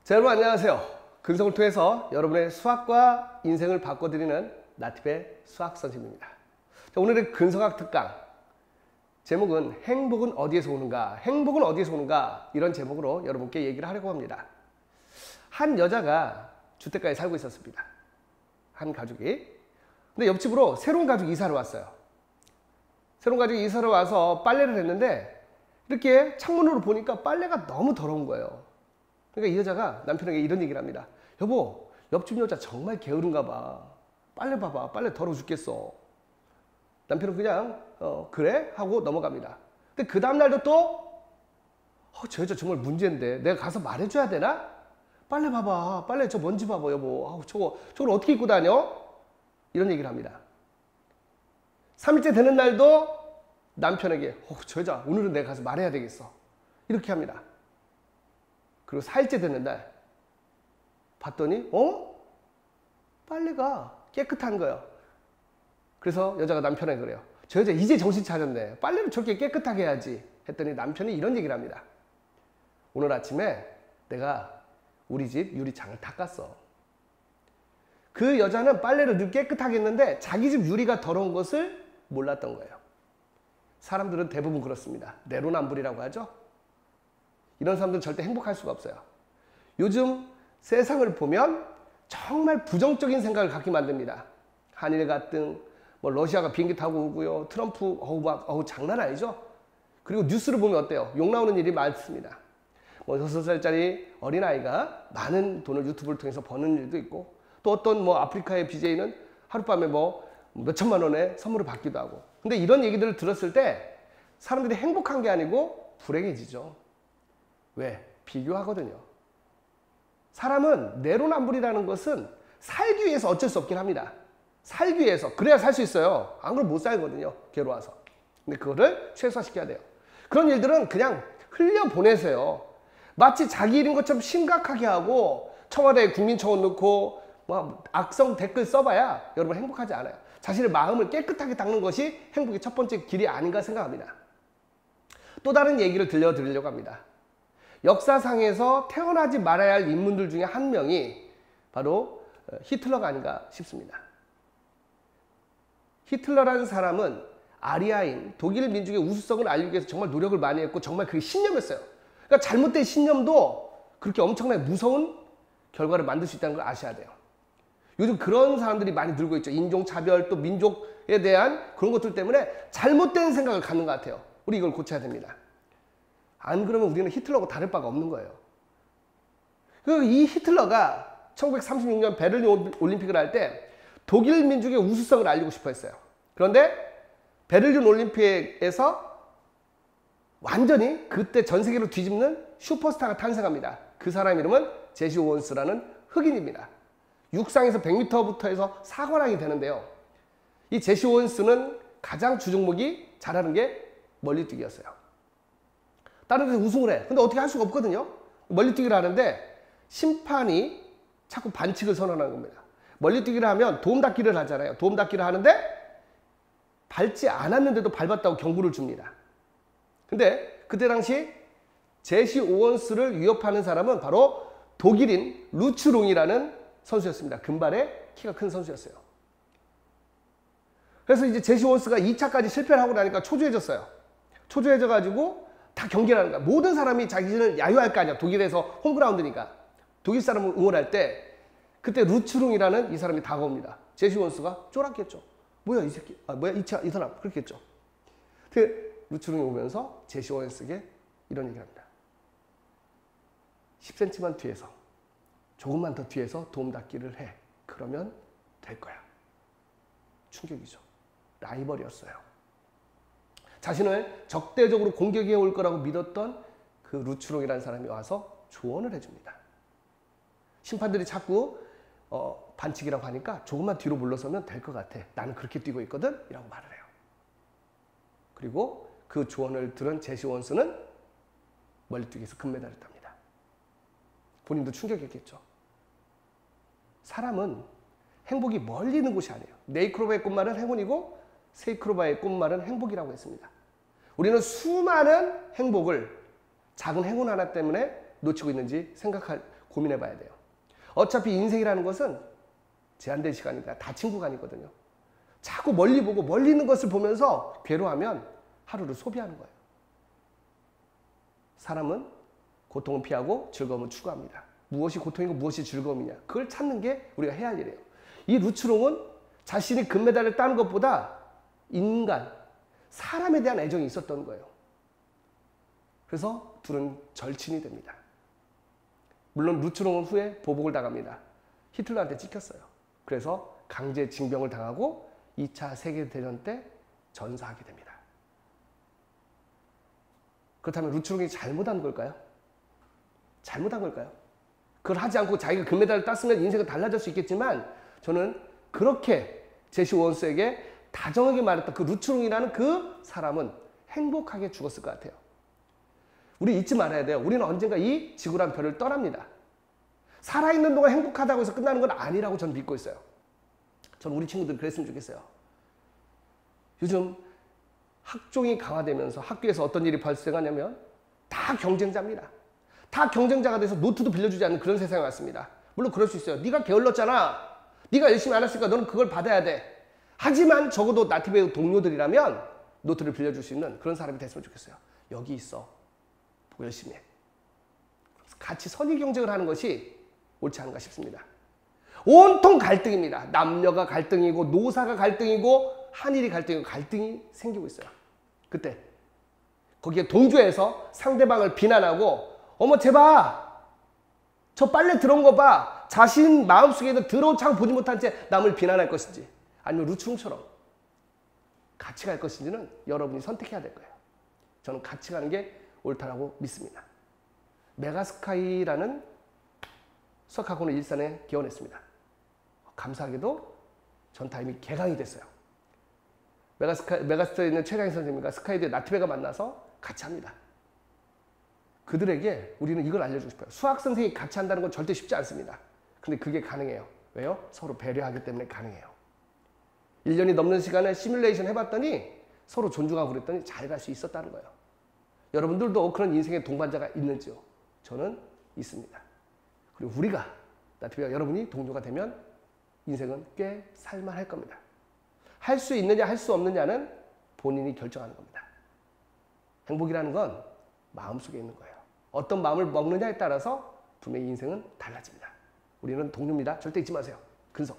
자, 여러분 안녕하세요. 근성을 통해서 여러분의 수학과 인생을 바꿔드리는 나팁의 수학 선생님입니다. 자, 오늘의 근성학 특강 제목은 행복은 어디에서 오는가? 행복은 어디에서 오는가? 이런 제목으로 여러분께 얘기를 하려고 합니다. 한 여자가 주택가에 살고 있었습니다. 한 가족이. 근데 옆집으로 새로운 가족이 이사를 왔어요. 새로운 가족이 이사를 와서 빨래를 했는데 이렇게 창문으로 보니까 빨래가 너무 더러운 거예요. 그러니까 이 여자가 남편에게 이런 얘기를 합니다. 여보, 옆집 여자 정말 게으른가 봐. 빨래 봐봐. 빨래 더러워 죽겠어. 남편은 그냥 그래? 하고 넘어갑니다. 근데 그 다음날도 또 저 여자 정말 문제인데 내가 가서 말해줘야 되나? 빨래 봐봐. 빨래 저 먼지 봐봐 여보. 저걸 어떻게 입고 다녀? 이런 얘기를 합니다. 3일째 되는 날도 남편에게 저 여자 오늘은 내가 가서 말해야 되겠어. 이렇게 합니다. 그리고 4일째 되는 날 봤더니 빨래가 깨끗한 거예요. 그래서 여자가 남편에게 그래요. 저 여자 이제 정신 차렸네. 빨래를 저렇게 깨끗하게 해야지. 했더니 남편이 이런 얘기를 합니다. 오늘 아침에 내가 우리 집 유리창을 닦았어. 그 여자는 빨래를 늘 깨끗하게 했는데 자기 집 유리가 더러운 것을 몰랐던 거예요. 사람들은 대부분 그렇습니다. 내로남불이라고 하죠. 이런 사람들은 절대 행복할 수가 없어요. 요즘 세상을 보면 정말 부정적인 생각을 갖게 만듭니다. 한일 갈등, 러시아가 비행기 타고 오고요. 트럼프, 장난 아니죠? 그리고 뉴스를 보면 어때요? 욕 나오는 일이 많습니다. 6살짜리 어린아이가 많은 돈을 유튜브를 통해서 버는 일도 있고, 또 어떤 아프리카의 BJ는 하룻밤에 몇천만 원의 선물을 받기도 하고. 근데 이런 얘기들을 들었을 때 사람들이 행복한 게 아니고 불행해지죠. 왜? 비교하거든요. 사람은 내로남불이라는 것은 살기 위해서 어쩔 수 없긴 합니다. 살기 위해서. 그래야 살 수 있어요. 안 그러면 못 살거든요. 괴로워서. 근데 그거를 최소화시켜야 돼요. 그런 일들은 그냥 흘려보내세요. 마치 자기 일인 것처럼 심각하게 하고 청와대에 국민청원 넣고 악성 댓글 써봐야 여러분 행복하지 않아요. 자신의 마음을 깨끗하게 닦는 것이 행복의 첫 번째 길이 아닌가 생각합니다. 또 다른 얘기를 들려드리려고 합니다. 역사상에서 태어나지 말아야 할 인물들 중에 한 명이 바로 히틀러가 아닌가 싶습니다. 히틀러라는 사람은 아리아인 독일 민족의 우수성을 알리기 위해서 정말 노력을 많이 했고 정말 그게 신념이었어요. 그러니까 잘못된 신념도 그렇게 엄청나게 무서운 결과를 만들 수 있다는 걸 아셔야 돼요. 요즘 그런 사람들이 많이 늘고 있죠. 인종차별 또 민족에 대한 그런 것들 때문에 잘못된 생각을 갖는 것 같아요. 우리 이걸 고쳐야 됩니다. 안 그러면 우리는 히틀러하고 다를 바가 없는 거예요. 이 히틀러가 1936년 베를린 올림픽을 할 때 독일 민족의 우수성을 알리고 싶어 했어요. 그런데 베를린 올림픽에서 완전히 그때 전 세계로 뒤집는 슈퍼스타가 탄생합니다. 그 사람 이름은 제시 오원스라는 흑인입니다. 육상에서 100m부터 해서 사관왕이 되는데요. 이 제시 오원스는 가장 주종목이 잘하는 게 멀리뛰기였어요. 다른 데서 우승을 해. 근데 어떻게 할 수가 없거든요. 멀리뛰기를 하는데 심판이 자꾸 반칙을 선언하는 겁니다. 멀리뛰기를 하면 도움닫기를 하잖아요. 도움닫기를 하는데 밟지 않았는데도 밟았다고 경고를 줍니다. 근데 그때 당시 제시 오원스를 위협하는 사람은 바로 독일인 루츠롱이라는 선수였습니다. 금발의 키가 큰 선수였어요. 그래서 이제 제시 오원스가 2차까지 실패를 하고 나니까 초조해졌어요. 초조해져가지고 다 경기를 하는 거야. 모든 사람이 자기는 야유할 거 아니야. 독일에서 홈그라운드니까. 독일 사람을 응원할 때 그때 루츠롱이라는 이 사람이 다가옵니다. 제시 오원스가 쫄았겠죠. 뭐야 이 새끼. 이 사람. 그렇겠죠. 루츠롱이 오면서 제시 오원스에게 이런 얘기를 합니다. 10cm만 뒤에서 조금만 더 뒤에서 도움닫기를 해. 그러면 될 거야. 충격이죠. 라이벌이었어요. 자신을 적대적으로 공격해 올 거라고 믿었던 그 루츠롱이라는 사람이 와서 조언을 해줍니다. 심판들이 자꾸 반칙이라고 하니까 조금만 뒤로 물러서면 될 것 같아. 나는 그렇게 뛰고 있거든? 이라고 말을 해요. 그리고 그 조언을 들은 제시 원스는 멀리뛰기에서 금메달을 땁니다. 본인도 충격이었겠죠. 사람은 행복이 멀리 있는 곳이 아니에요. 네이크로바의 꽃말은 행운이고 세이크로바의 꽃말은 행복이라고 했습니다. 우리는 수많은 행복을 작은 행운 하나 때문에 놓치고 있는지 고민해 봐야 돼요. 어차피 인생이라는 것은 제한된 시간이니까 다 친구가 아니거든요. 자꾸 멀리 보고 멀리 있는 것을 보면서 괴로워하면 하루를 소비하는 거예요. 사람은 고통은 피하고 즐거움은 추구합니다. 무엇이 고통이고 무엇이 즐거움이냐, 그걸 찾는 게 우리가 해야 할 일이에요. 이 루츠롱은 자신이 금메달을 따는 것보다 인간, 사람에 대한 애정이 있었던 거예요. 그래서 둘은 절친이 됩니다. 물론 루츠롱은 후에 보복을 당합니다. 히틀러한테 찍혔어요. 그래서 강제 징병을 당하고 2차 세계대전 때 전사하게 됩니다. 그렇다면 루츠롱이 잘못한 걸까요? 잘못한 걸까요? 그걸 하지 않고 자기가 금메달을 땄으면 인생은 달라질 수 있겠지만, 저는 그렇게 제시 오원스에게 다정하게 말했던 그 루츠롱이라는 그 사람은 행복하게 죽었을 것 같아요. 우리 잊지 말아야 돼요. 우리는 언젠가 이 지구란 별을 떠납니다. 살아있는 동안 행복하다고 해서 끝나는 건 아니라고 저는 믿고 있어요. 저는 우리 친구들 그랬으면 좋겠어요. 요즘 학종이 강화되면서 학교에서 어떤 일이 발생하냐면 다 경쟁자입니다. 다 경쟁자가 돼서 노트도 빌려주지 않는 그런 세상이 왔습니다. 물론 그럴 수 있어요. 네가 게을렀잖아. 네가 열심히 안 했으니까 너는 그걸 받아야 돼. 하지만 적어도 나티배우 동료들이라면 노트를 빌려줄 수 있는 그런 사람이 됐으면 좋겠어요. 여기 있어. 열심히 해. 같이 선의 경쟁을 하는 것이 옳지 않은가 싶습니다. 온통 갈등입니다. 남녀가 갈등이고 노사가 갈등이고 한일이 갈등이고 갈등이 생기고 있어요. 그때 거기에 동조해서 상대방을 비난하고 어머 쟤봐 저 빨래 들어온 거 봐, 자신 마음속에 있는 더러운 창 보지 못한 채 남을 비난할 것인지, 아니면 루츠롱처럼 같이 갈 것인지는 여러분이 선택해야 될 거예요. 저는 같이 가는 게 옳다라고 믿습니다. 메가스카이라는 수학학원을 일산에 개원했습니다. 감사하게도 전타 이미 개강이 됐어요. 메가스터에 있는 최강희 선생님과 스카이드의 나티베가 만나서 같이 합니다. 그들에게 우리는 이걸 알려주고 싶어요. 수학 선생님이 같이 한다는 건 절대 쉽지 않습니다. 근데 그게 가능해요. 왜요? 서로 배려하기 때문에 가능해요. 1년이 넘는 시간을 시뮬레이션 해봤더니 서로 존중하고 그랬더니 잘 갈 수 있었다는 거예요. 여러분들도 그런 인생의 동반자가 있는지요? 저는 있습니다. 그리고 우리가, 나티베가 여러분이 동료가 되면 인생은 꽤 살만할 겁니다. 할 수 있느냐 할 수 없느냐는 본인이 결정하는 겁니다. 행복이라는 건 마음속에 있는 거예요. 어떤 마음을 먹느냐에 따라서 분명히 인생은 달라집니다. 우리는 동료입니다. 절대 잊지 마세요. 근성.